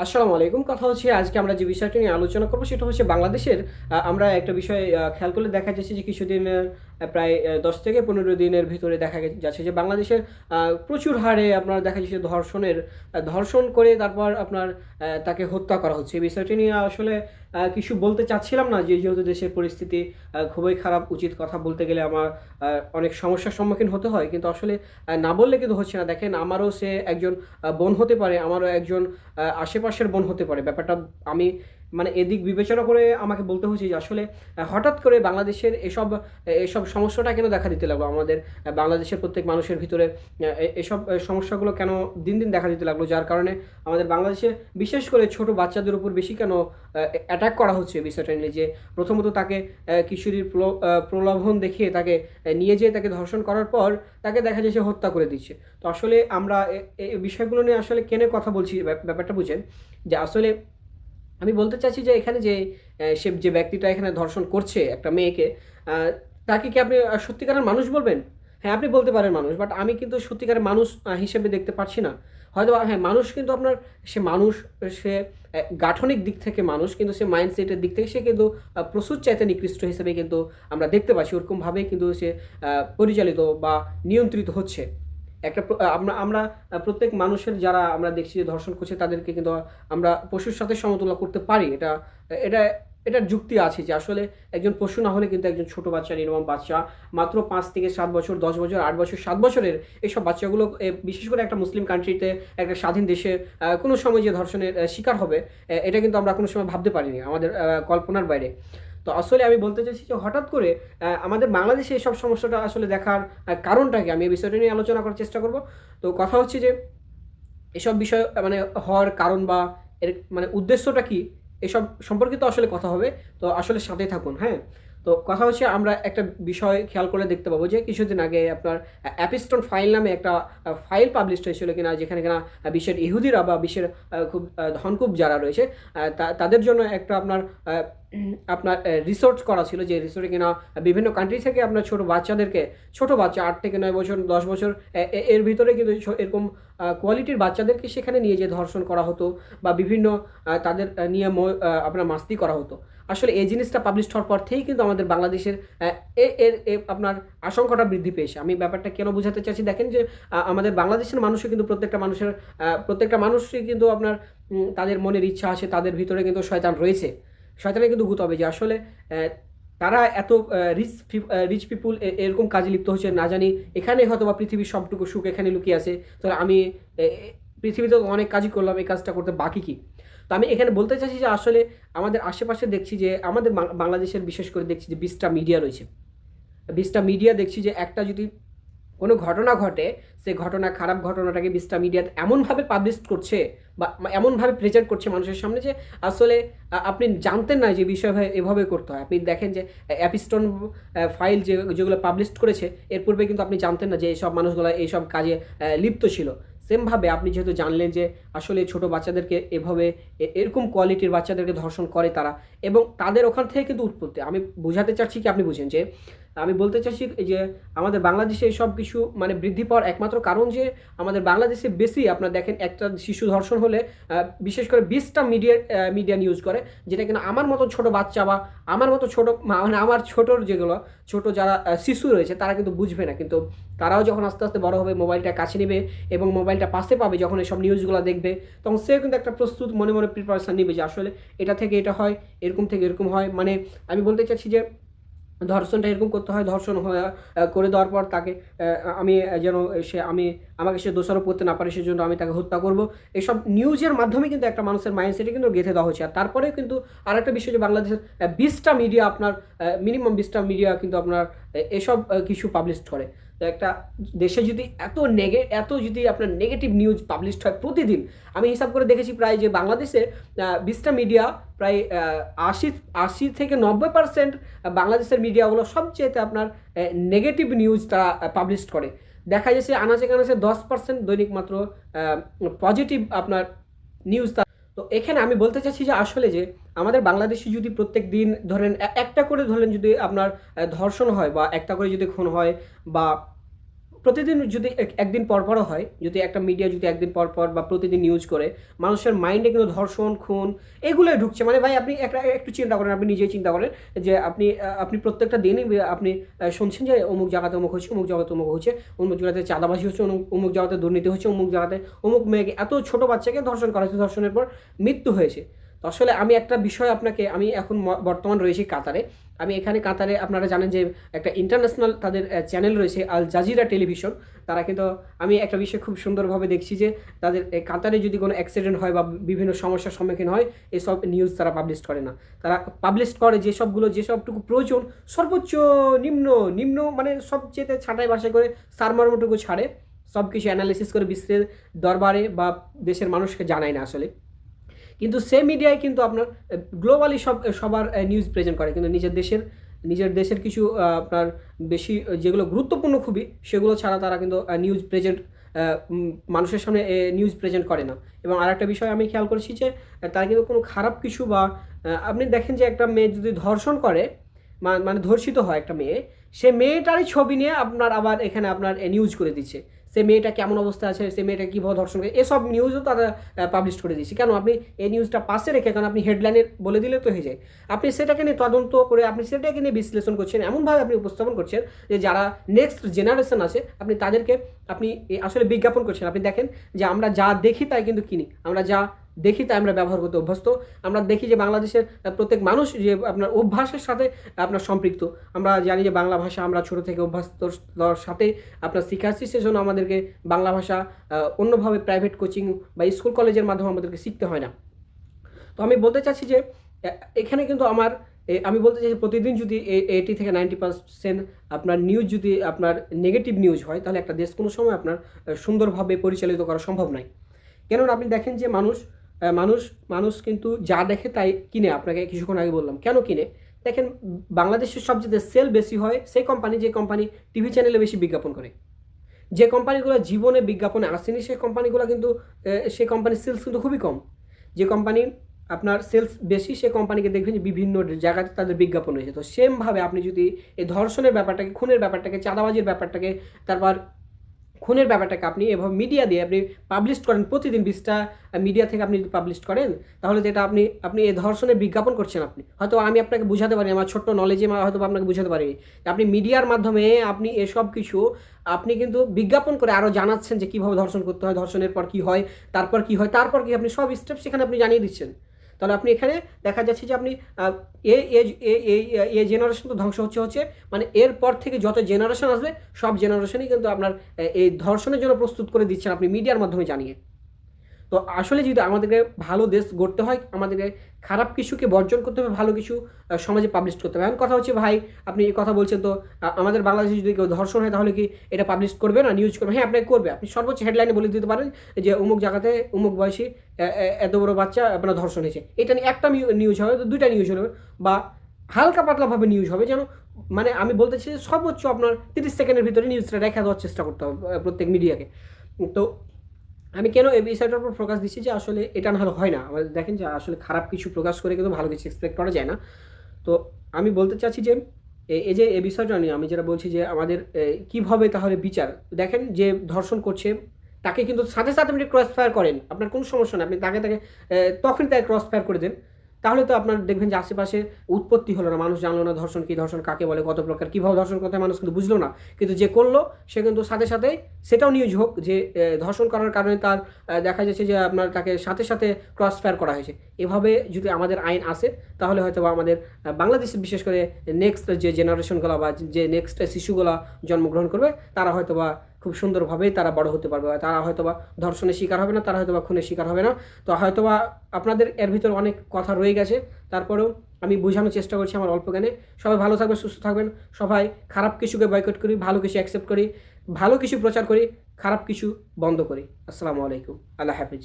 আসসালামু আলাইকুম। কথা হচ্ছে আজকে আমরা যে বিষয়টি নিয়ে আলোচনা করব সেটা হচ্ছে বাংলাদেশের আমরা একটা বিষয় খেয়াল করলে দেখা যাচ্ছে যে কিছুদিনের প্রায় ১০ থেকে ১৫ দিনের ভিতরে দেখা যাচ্ছে যে বাংলাদেশের আ প্রচুর হারে আপনার দেখা যাচ্ছে ধর্ষণ করে তারপর আপনার তাকে হত্যা করা হচ্ছে। এই বিষয়টি নিয়ে আসলে কিছু বলতে চাচ্ছিলাম না যে যেহেতু দেশের পরিস্থিতি খুবই খারাপ, উচিত কথা বলতে গেলে আমার অনেক সমস্যার সম্মুখীন হতে হয়। কিন্তু আসলে না বললে কিন্তু হচ্ছে না। দেখেন আমারও সে একজন বোন হতে পারে, আমারও একজন আশেপাশের বোন হতে পারে। ব্যাপারটা আমি মানে এদিক বিবেচনা করে আমাকে বলতে হচ্ছে যে আসলে হঠাৎ করে বাংলাদেশের এসব সমস্যাটা কেন দেখা দিতে লাগলো? আমাদের বাংলাদেশের প্রত্যেক মানুষের ভিতরে এসব সমস্যাগুলো কেন দিন, দিন দেখা দিতে লাগলো? যার কারণে আমাদের বাংলাদেশে বিশেষ করে ছোট বাচ্চাদের উপর বেশি কেন অ্যাটাক করা হচ্ছে বিষয়টা নিয়ে? যে প্রথমত তাকে কিশোরীর প্রলোভন দেখিয়ে তাকে নিয়ে যেয়ে তাকে ধর্ষণ করার পর তাকে দেখা যায় সে হত্যা করে দিচ্ছে। তো আসলে আমরা এই বিষয়গুলো নিয়ে আসলে কেন কথা বলছি ব্যাপারটা বুঝেন। যে আসলে আমি বলতে চাচ্ছি যে এখানে যে সে যে ব্যক্তিটা এখানে ধর্ষণ করছে একটা মেয়েকে, আ তাকে কি আপনি সত্যিকারের মানুষ বলবেন? হ্যাঁ, আপনি বলতে পারেন মানুষ। বাট আমি কিন্তু সত্যিকারের মানুষ হিসেবে দেখতে পারছি না। হয়তোবা হ্যাঁ, মানুষ কিন্তু আপনার সে মানুষ, সে গাঠনিক দিক থেকে মানুষ, কিন্তু সে মাইন্ডসেটের দিক থেকে সে কিন্তু প্রচুর চাইতে নিকৃষ্ট হিসেবে কিন্তু আমরা দেখতে পাচ্ছি। ওরকমভাবেই কিন্তু সে পরিচালিত বা নিয়ন্ত্রিত হচ্ছে। একটা আমরা আমরা প্রত্যেক মানুষের যারা আমরা দেখছি যে ধর্ষণ করছে তাদেরকে কিন্তু আমরা পশুর সাথে সমতুল্য করতে পারি। এটা এটার যুক্তি আছে যে আসলে একজন পশু না হলে কিন্তু একজন ছোট বাচ্চা, নির্মম বাচ্চা মাত্র ৫ থেকে ৭ বছর, ১০ বছর, ৮ বছর, ৭ বছরের এইসব বাচ্চাগুলো বিশেষ করে একটা মুসলিম কান্ট্রিতে, একটা স্বাধীন দেশে কোনো সময় যে ধর্ষণের শিকার হবে, এটা কিন্তু আমরা কোনো সময় ভাবতে পারিনি। আমাদের কল্পনার বাইরে। তো আসলে আমি বলতে চাইছি যে হঠাৎ করে আমাদের বাংলাদেশে এসব সমস্যাটা আসলে দেখার কারণটা কি? আমি এই বিষয়টা নিয়ে আলোচনা করার চেষ্টা করব। তো কথা হচ্ছে যে এসব বিষয় মানে হওয়ার কারণ বা এর মানে উদ্দেশ্যটা কি? এসব সম্পর্কিত আসলে কথা হবে। তো আসলে সাথেই থাকুন, হ্যাঁ? তো কথা হচ্ছে আমরা একটা বিষয় খেয়াল করলে দেখতে পাবো যে কিছুদিন আগে আপনার অ্যাপিস্টন ফাইল নামে একটা ফাইল পাবলিশড হয়েছিল কিনা, যেখানে কিনা বিশ্বের ইহুদিরা বা বিশ্বের খুব ধনকুব যারা রয়েছে তাদের জন্য একটা আ আপনার রিসোর্স করা ছিল, যে রিসোর্টে কিনা বিভিন্ন কান্ট্রি থেকে আপনার ছোট বাচ্চা ৮ থেকে ৯ বছর, ১০ বছর এর ভিতরে কিন্তু এরকম কোয়ালিটির বাচ্চাদেরকে সেখানে নিয়ে যেয়ে ধর্ষণ করা হতো বা বিভিন্ন তাদের নিয়ে আপনার মাস্তি করা হতো। আসলে এই জিনিসটা পাবলিশড হওয়ার পর থেকেই কিন্তু আমাদের বাংলাদেশের অ্যা এ এর এ আপনার আশঙ্কাটা বৃদ্ধি পেয়েছে। আমি ব্যাপারটা কেন বোঝাতে চাচ্ছি দেখেন যে আমাদের বাংলাদেশের মানুষও কিন্তু প্রত্যেকটা মানুষই কিন্তু আপনার তাদের মনের ইচ্ছা আছে, তাদের ভিতরে কিন্তু শয়তান রয়েছে। শয়তানের কিন্তু গুত হবে যে আসলে তারা এত রিচ পিপুল এরকম কাজে লিপ্ত হচ্ছে, না জানি এখানেই হয়তোবা পৃথিবীর সবটুকু সুখ এখানে লুকিয়ে আছে। তাহলে আমি এ এ পৃথিবীতে তো অনেক কাজই করলাম, এই কাজটা করতে বাকি কি? তো আমি এখানে বলতে চাইছি যে আসলে আমাদের আশেপাশে দেখছি যে আমাদের বাংলাদেশের বিশেষ করে দেখছি যে ২০ টা মিডিয়া রয়েছে। ২০ টা মিডিয়া দেখছি যে একটা যদি কোনো ঘটনা ঘটে, সে খারাপ ঘটনাটাকে ২০ টা মিডিয়া এমনভাবে পাবলিশ করছে বা এমনভাবে প্রেজেন্ট করছে মানুষের সামনে যে আসলে আপনি জানতেন না যে বিষয় এভাবে করতে হয়। আপনি দেখেন যে অ্যাপিস্টন ফাইল যেগুলো পাবলিশড করেছে, এর পূর্বে কিন্তু আপনি জানতেন না যে এইসব মানুষগুলা এইসব কাজে লিপ্ত ছিল। সেমভাবে আপনি যেহেতু জানলেন যে আসলে ছোট বাচ্চাদেরকে এভাবে এরকম কোয়ালিটির বাচ্চাদেরকে ধর্ষণ করে তারা, এবং তাদের ওখান থেকে কিন্তু উৎপত্তি। আমি বোঝাতে চাচ্ছি কি আপনি বুঝেন যে আমি বলতে চাচ্ছি যে আমাদের বাংলাদেশে এসব কিছু মানে বৃদ্ধি পাওয়ার একমাত্র কারণ যে আমাদের বাংলাদেশে বেশি আপনার দেখেন একটা শিশু ধর্ষণ হলে বিশেষ করে ২০ টা মিডিয়া নিউজ করে, যেটা কিনা আমার মতো ছোট বাচ্চা বা আমার মতো মানে আমার ছোট যারা শিশু রয়েছে তারা কিন্তু বুঝবে না। কিন্তু তারাও যখন আস্তে, আস্তে বড় হবে, মোবাইলটা কাছে নিবে এবং মোবাইলটা পাশে পাবে, যখন এসব নিউজগুলা দেখবে, তখন সেও কিন্তু একটা প্রস্তুত মনে প্রিপারেশন নিবে যে আসলে এটা থেকে এটা হয়, এরকম থেকে এরকম হয়। মানে আমি বলতে চাচ্ছি যে ধর্ষণটা এরকম করতে হয়, ধর্ষণ করে দেওয়ার পর তাকে আমি যেন আমাকে সে দোষারোপ করতে না পারে, সেজন্য আমি তাকে হত্যা করব। এসব নিউজের মাধ্যমে কিন্তু একটা মানুষের মাইন্ডসেটে কিন্তু গেঁথে দেওয়া হচ্ছে। আর তারপরেও কিন্তু আরেকটা বিষয় যে বাংলাদেশের ২০ টা মিডিয়া আপনার মিনিমাম ২০ টা মিডিয়া কিন্তু আপনার এসব কিছু পাবলিশড করে। তো একটা দেশে যদি এত যদি আপনার নেগেটিভ নিউজ পাবলিশড হয় প্রতিদিন, আমি হিসাব করে দেখেছি প্রায় যে বাংলাদেশে ২০ টা মিডিয়া প্রায় ৮০ থেকে ৯০% বাংলাদেশের মিডিয়াগুলো সবচেয়েতে আপনার নেগেটিভ নিউজ তারা পাবলিশ করে। দেখা যাচ্ছে আনাচে-কানাচে ১০% দৈনিক মাত্র পজিটিভ আপনার নিউজ। তো এখানে আমি বলতে চাচ্ছি যে আসলে যে আমাদের বাংলাদেশে যদি প্রত্যেকদিন ধরেন একটা করে ধরেন যদি আপনার ধর্ষণ হয় বা একটা করে যদি খুন হয় বা প্রতিদিন যদি একদিন পরও হয়, যদি একটা মিডিয়া যদি একদিন পর বা প্রতিদিন নিউজ করে, মানুষের মাইন্ডে কিন্তু ধর্ষণ, খুন এগুলোই ঢুকছে। মানে ভাই আপনি একটু চিন্তা করেন, আপনি নিজেই চিন্তা করেন যে আপনি প্রত্যেকটা দিনই আপনি শুনছেন যে অমুক জায়গাতে অমুক হচ্ছে, অমুক জায়গাতে অমুক হচ্ছে, অমুক জায়গাতে চাঁদাবাজি হচ্ছে, অমুক জায়গাতে দুর্নীতি হচ্ছে, অমুক জায়গাতে অমুক মেয়েকে, এত ছোট বাচ্চাকে ধর্ষণ করা হয়েছে, ধর্ষণের পর মৃত্যু হয়েছে। তো আসলে আমি একটা বিষয় আপনাকে, আমি এখন বর্তমান রয়েছি কাতারে। আমি এখানে কাতারে, আপনারা জানেন যে একটা ইন্টারন্যাশনাল তাদের চ্যানেল রয়েছে আল জাজিরা টেলিভিশন। তারা কিন্তু, আমি একটা বিষয় খুব সুন্দরভাবে দেখছি যে তাদের কাতারে যদি কোনো অ্যাক্সিডেন্ট হয় বা বিভিন্ন সমস্যার সম্মুখীন হয়, এসব নিউজ তারা পাবলিশ করে না। তারা পাবলিশ করে যেসবটুকু প্রয়োজন, সর্বোচ্চ নিম্ন মানে সবচেয়ে ছাঁটাই বাছাই করে সারমর্মটুকু ছাড়ে, সব কিছু অ্যানালিসিস করে বিশ্বের দরবারে বা দেশের মানুষকে জানায় না আসলে। কিন্তু সে মিডিয়ায় কিন্তু আপনার গ্লোবালি সবার নিউজ প্রেজেন্ট করে, কিন্তু নিজের দেশের কিছু আপনার বেশি যেগুলো গুরুত্বপূর্ণ খুবই, সেগুলো ছাড়া তারা কিন্তু নিউজ প্রেজেন্ট মানুষের সামনে নিউজ প্রেজেন্ট করে না। এবং আরেকটা বিষয় আমি খেয়াল করেছি যে তারা কিন্তু কোনো খারাপ কিছু বা আপনি দেখেন যে একটা মেয়ে যদি ধর্ষণ করে, মানে ধর্ষিত হয় একটা মেয়ে, সে মেয়েটারই ছবি নিয়ে আপনার আবার এখানে আপনার নিউজ করে দিচ্ছে, সে মেয়েটা কেমন অবস্থা আছে, সে মেয়েটা কীভাবে ধর্ষণ করে, এসব নিউজও তারা পাবলিশ করে দিচ্ছে। কেন? আপনি এই নিউজটা পাশে রেখে, কারণ আপনি হেডলাইনে বলে দিলে তো হয়ে যায়, আপনি সেটাকে নিয়ে তদন্ত করে আপনি সেটাকে নিয়ে বিশ্লেষণ করছেন, এমনভাবে আপনি উপস্থাপন করছেন যে যারা নেক্সট জেনারেশন আছে আপনি তাদেরকে আপনি আসলে বিজ্ঞাপন করছেন। আপনি দেখেন যে আমরা যা দেখি তাই কিন্তু কিনি, আমরা যা দেখি তাই আমরা ব্যবহার করতে অভ্যস্ত। আমরা দেখি যে বাংলাদেশের প্রত্যেক মানুষ যে আপনার অভ্যাসের সাথে আপনার সম্পৃক্ত। আমরা জানি যে বাংলা ভাষা আমরা ছোটো থেকে অভ্যস্তর সাথে আপনার শিখাচ্ছি, সেজন্য আমাদেরকে বাংলা ভাষা অন্যভাবে প্রাইভেট কোচিং বা স্কুল কলেজের মাধ্যমে আমাদেরকে শিখতে হয় না। তো আমি বলতে চাচ্ছি যে এখানে কিন্তু আমি বলতে চাই যে প্রতিদিন যদি 80 থেকে 90% আপনার নিউজ যদি আপনার নেগেটিভ নিউজ হয়, তাহলে একটা দেশ কোনো সময় আপনার সুন্দরভাবে পরিচালিত করা সম্ভব নয়। কেননা আপনি দেখেন যে মানুষ কিন্তু যা দেখে তাই কিনে। আপনাকে কিছুক্ষণ আগে বললাম কেন কিনে। দেখেন, বাংলাদেশের সবচেয়ে সেল বেশি হয় সেই কোম্পানি, যে কোম্পানি টিভি চ্যানেলে বেশি বিজ্ঞাপন করে। যে কোম্পানিগুলো জীবনে বিজ্ঞাপনে আসেনি সেই কোম্পানিগুলো কিন্তু সেই কোম্পানির সেলস কিন্তু খুবই কম। যে কোম্পানির আপনার সেলস বেশি সেই কোম্পানিকে দেখবেন যে বিভিন্ন জায়গাতে তাদের বিজ্ঞাপন রয়েছে। তো সেমভাবে আপনি যদি এই ধর্ষণের ব্যাপারটাকে, খুনের ব্যাপারটাকে, চাঁদাবাজির ব্যাপারটাকে, তারপর খুনের ব্যাপারটাকে আপনি এভাবে মিডিয়া দিয়ে আপনি পাবলিশ করেন, প্রতিদিন 20টা মিডিয়া থেকে আপনি যদি পাবলিশ করেন, তাহলে যেটা আপনি এই ধর্ষণের বিজ্ঞাপন করছেন। আপনি হয়তো, আমি আপনাকে বুঝাতে পারি, আমার ছোট্ট নলেজে হয়তো আপনাকে বুঝাতে পারি, আপনি মিডিয়ার মাধ্যমে আপনি এসব কিছু আপনি কিন্তু বিজ্ঞাপন করে আরও জানাচ্ছেন যে কীভাবে ধর্ষণ করতে হয়, ধর্ষণের পর কী হয়, তারপর কী হয়, তারপর কি, আপনি সব স্টেপ সেখানে আপনি জানিয়ে দিচ্ছেন। তাহলে আপনি এখানে দেখা যাচ্ছে যে আপনি এই জেনারেশন তো ধ্বংস হচ্ছে, মানে এরপর থেকে যত জেনারেশন আসবে সব জেনারেশনই কিন্তু আপনার এই ধর্ষণের জন্য প্রস্তুত করে দিচ্ছেন আপনি মিডিয়ার মাধ্যমে জানিয়ে। তো আসলে যদি আমাদেরকে ভালো দেশ গড়তে হয়, আমাদেরকে খারাপ কিছুকে বর্জন করতে হবে, ভালো কিছু সমাজে পাবলিশ করতে হবে। এখন কথা হচ্ছে, ভাই আপনি এই কথা বলছেন, তো আমাদের বাংলাদেশে যদি কেউ ধর্ষণ হয় তাহলে কি এটা পাবলিশ করবে না, নিউজ করবে? হ্যাঁ, আপনাকে করবে। আপনি সর্বোচ্চ হেডলাইনে বলে দিতে পারেন যে অমুক জায়গাতে অমুক বয়সী এত বড় বাচ্চা আপনার ধর্ষণ হয়েছে। এটা নিয়ে একটা নিউজ হবে, তো 2টা নিউজ হবে, বা হালকা পাতলাভাবে নিউজ হবে, যেন মানে আমি বলতে চাই সর্বোচ্চ আপনার 30 সেকেন্ডের ভিতরে নিউজটা রেখে দেওয়ার চেষ্টা করতে হবে প্রত্যেক মিডিয়াকে। তো আমি কেন এই বিষয়টার উপর ফোকাস দিচ্ছি যে আসলে এটা না হলে হয় না। আমাদের দেখেন যে আসলে খারাপ কিছু প্রকাশ করে কিন্তু ভালো কিছু এক্সপেক্ট করা যায় না। তো আমি বলতে চাচ্ছি যে এই যে এই বিষয়টা নিয়ে আমি যেটা বলছি যে আমাদের কীভাবে তাহলে বিচার, দেখেন যে ধর্ষণ করছে তাকে কিন্তু সাথে আপনি ক্রস ফায়ার করেন, আপনার কোনো সমস্যা নেই, আপনি তাকে তখনই তাকে ক্রস ফায়ার করে দেন, তাহলে তো আপনার দেখবেন যে আশেপাশে উৎপত্তি হলো না, মানুষ জানলো না ধর্ষণ কী, ধর্ষণ কাকে বলে, কত প্রকার, কীভাবে ধর্ষণ করতে হয় মানুষ কিন্তু বুঝলো না। কিন্তু যে করলো সে কিন্তু সাথে সেটাও নিউজ হোক যে ধর্ষণ করার কারণে তার দেখা যাচ্ছে যে আপনার তাকে সাথে ক্রস ফায়ার করা হয়েছে। এভাবে যদি আমাদের আইন আসে তাহলে হয়তো বা আমাদের বাংলাদেশে বিশেষ করে নেক্সট যে জেনারেশনগুলো বা যে নেক্সট শিশুগুলো জন্মগ্রহণ করবে তারা হয়তো বা খুব সুন্দরভাবেই তারা বড় হতে পারবে, তারা হয়তো বা ধর্ষণের শিকার হবে না, তারা হয়তো বা খুনের শিকার হবে না। তো হয়তো বা আপনাদের এর ভিতরে অনেক কথা রয়ে গেছে, তারপরেও আমি বোঝানোর চেষ্টা করছি আমার অল্প জ্ঞানে। সবাই ভালো থাকবেন, সুস্থ থাকবেন, সবাই খারাপ কিছুকে বয়কট করি, ভালো কিছু অ্যাকসেপ্ট করি, ভালো কিছু প্রচার করি, খারাপ কিছু বন্ধ করি। আসসালামু আলাইকুম, আল্লাহ হাফিজ।